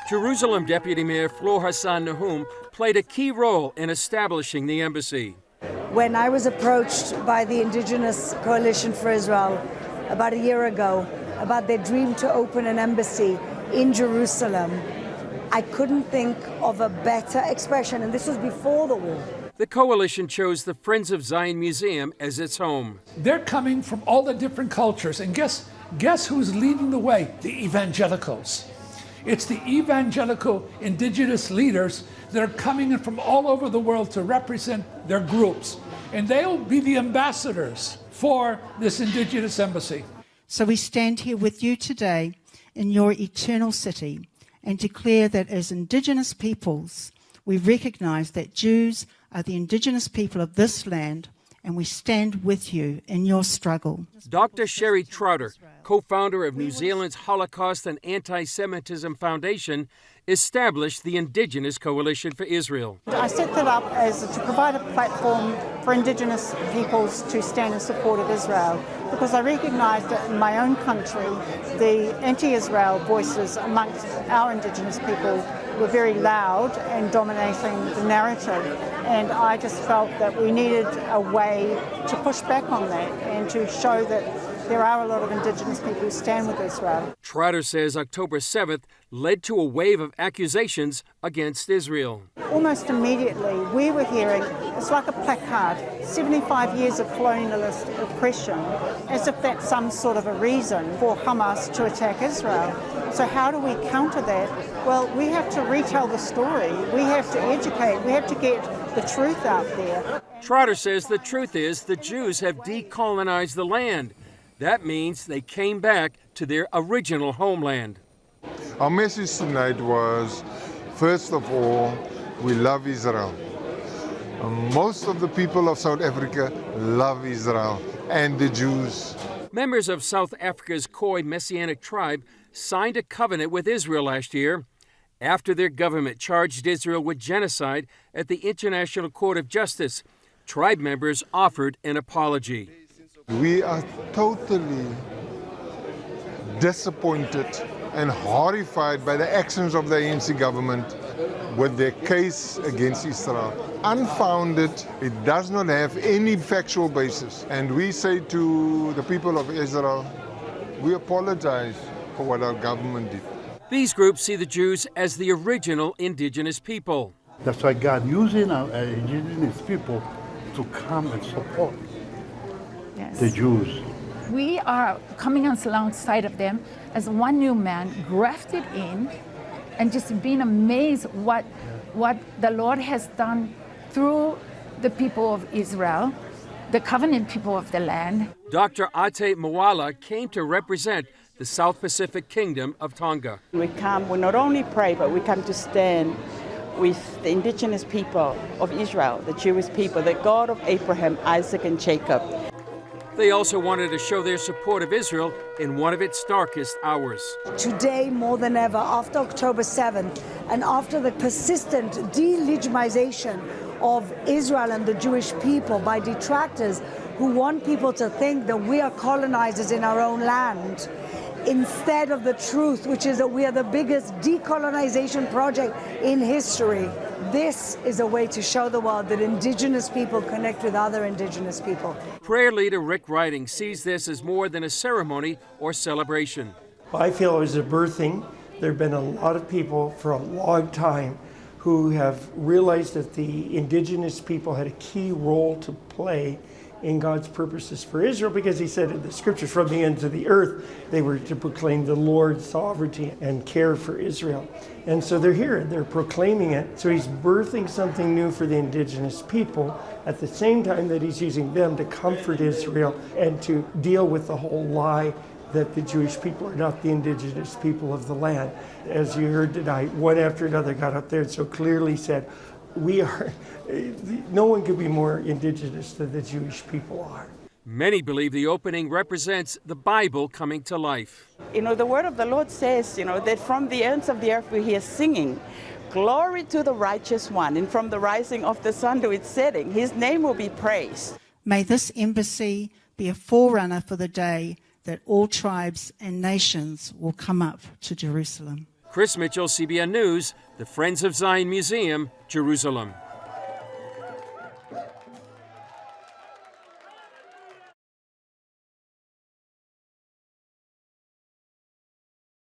Jerusalem Deputy Mayor Fleur Hassan-Nahoum played a key role in establishing the embassy. When I was approached by the Indigenous Coalition for Israel about a year ago about their dream to open an embassy in Jerusalem, I couldn't think of a better expression, and this was before the war. The coalition chose the Friends of Zion Museum as its home. They're coming from all the different cultures, and guess who's leading the way? The evangelicals. It's the evangelical indigenous leaders that are coming in from all over the world to represent their groups, and they'll be the ambassadors for this Indigenous Embassy. So we stand here with you today in your eternal city and declare that as Indigenous peoples, we recognize that Jews are the Indigenous people of this land, and we stand with you in your struggle. Dr. Sherry Trotter, co-founder of New Zealand's Holocaust and Anti-Semitism Foundation, established the Indigenous Coalition for Israel. I set that up to provide a platform for Indigenous peoples to stand in support of Israel, because I recognise that in my own country, the anti-Israel voices amongst our Indigenous people were very loud and dominating the narrative. And I just felt that we needed a way to push back on that and to show that there are a lot of Indigenous people who stand with Israel. Trotter says October 7th led to a wave of accusations against Israel. Almost immediately, we were hearing, it's like a placard, 75 years of colonialist oppression, as if that's some sort of a reason for Hamas to attack Israel. So how do we counter that? Well, we have to retell the story. We have to educate. We have to get the truth out there. Trotter says the truth is the Jews have decolonized the land. That means they came back to their original homeland. Our message tonight was, first of all, we love Israel. Most of the people of South Africa love Israel and the Jews. Members of South Africa's Khoi Messianic tribe signed a covenant with Israel last year after their government charged Israel with genocide at the International Court of Justice. Tribe members offered an apology. We are totally disappointed and horrified by the actions of the ANC government with their case against Israel. Unfounded, it does not have any factual basis. And we say to the people of Israel, we apologize for what our government did. These groups see the Jews as the original indigenous people. That's why God using our indigenous people to come and support the Jews. We are coming alongside of them as one new man, grafted in, and just being amazed what the Lord has done through the people of Israel, the covenant people of the land. Dr. Ate Mwala came to represent the South Pacific Kingdom of Tonga. We not only pray, but we come to stand with the indigenous people of Israel, the Jewish people, the God of Abraham, Isaac, and Jacob. They also wanted to show their support of Israel in one of its darkest hours. Today, more than ever, after October 7th, and after the persistent delegitimization of Israel and the Jewish people by detractors who want people to think that we are colonizers in our own land, instead of the truth, which is that we are the biggest decolonization project in history. This is a way to show the world that indigenous people connect with other indigenous people. Prayer leader Rick Riding sees this as more than a ceremony or celebration. I feel it was a birthing. There have been a lot of people for a long time who have realized that the indigenous people had a key role to play in God's purposes for Israel, because he said in the scriptures, from the ends of the earth, they were to proclaim the Lord's sovereignty and care for Israel. And so they're here, they're proclaiming it. So he's birthing something new for the indigenous people at the same time that he's using them to comfort Israel and to deal with the whole lie that the Jewish people are not the indigenous people of the land. As you heard tonight, one after another got up there and so clearly said, no one could be more indigenous than the Jewish people are. Many believe the opening represents the Bible coming to life. You know, the word of the Lord says, that from the ends of the earth we hear singing, glory to the righteous one, and from the rising of the sun to its setting, his name will be praised. May this embassy be a forerunner for the day that all tribes and nations will come up to Jerusalem. Chris Mitchell, CBN News, the Friends of Zion Museum, Jerusalem.